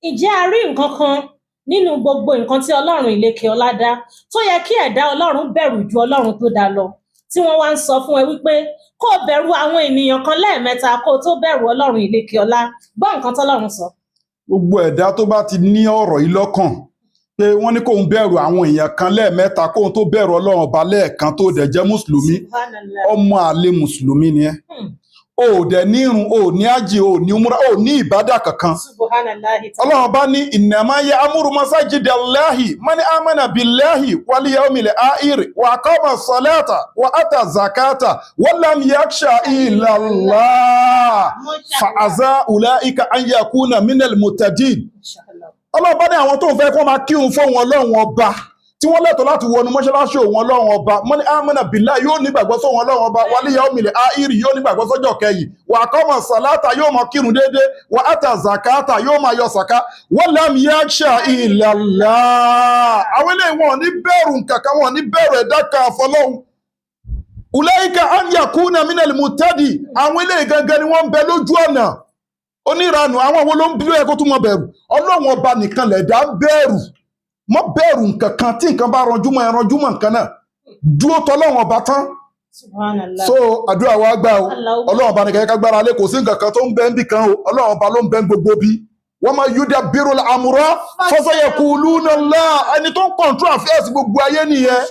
Ǹjẹ́ a rí nǹkan kan nínú gbogbo nǹkan tí Ọlọ́run ìlékè ọlá dá tó yẹ kí ẹ̀dá Ọlọ́run bẹ̀rù ju Ọlọ́run tó dá lọ, tí wọ́n wá ń sọ fún ẹ wípé kó o bẹ̀rù àwọn ènìyàn kan lẹ́ẹ̀mẹ́ta kó o tó bẹ̀rù Ọlọ́run ìlékè ọlá? Gbọ́ nǹkan tọ́lọ́run sọ. Gbogbo ẹ̀dá tó bá ti ní ọ̀rọ̀ yìí lọ́kàn pé wọ́n ní kóun bẹ̀rù àwọn èèyàn kan lẹ́ẹ̀mẹ́ta kóun tó bẹ̀rù Ọlọ́run ọba lẹ́ẹ̀kan tó dẹ̀ jẹ́ mùsùlùmí, ọmọ àlè mùsùlùmí ni ẹ́. O ò dẹ̀ ní irun, o ò ní ájì, o ò ní umra, o ò ní ìbádà kankan. Ọlọ́run bá ní innama ya'muru masajida Allahi man amana billahi wal yawmil akhir wa aqama salata wa ata zakata wa lam yakhsha illa Allah fa asa ulaika an yakuna minal muttaqin. Ọlọ́run bá ní àwọn tó ń fẹ́ kó máa kírun fún wọn Ọlọ́run ọba tí wọ́n lẹ́tọ̀ọ́ láti wọnú mọ́ṣáláṣí òun Ọlọ́run ọba, man amana billahi yóò nígbàgbọ́ sóhun Ọlọ́run ọba, wal yawmil akhir yóò nígbàgbọ́ sọ́jọ́ kẹyìn, wa aqama salata yóò máa kírun déédé, wa ata zakata yóò máa yọ sàká, wa lam yakhsha illa Allah. Àwọn eléyìí wọn ní bẹ̀rù nǹkankan, wọn ní bẹ̀rù ẹ̀dá kan àfọlọ́hun. Ulaika an yakuna minal muttaqin. Àwọn eléyìí gangan ni wọ́n ń bẹ lójú ọ̀nà. Oníranù àwọn wo ló ń bí lóye kó tún mọ bẹ̀rù? Ọlọ́run ọba nìkan lẹ̀dá ń bẹ̀rù. Mọ́ bẹ̀rù nǹkan kan tí nǹkan bá ranjú mọ́ ẹranjú mọ́ nǹkan náà. Dúró tọ́lọ́run ọba tán. So àdúrà wa gbà o. Ọlọ́run ọba nìkan ká gbára lé, kò sí nǹkan kan tó ń bẹ níbì kan o. Ọlọ́run ọba ló ń bẹ gbogbo bí. Wa ma yudabbirul amra fasayaquluna Allah. Ẹni tó ń control affairs gbogbo ayé nìyẹn.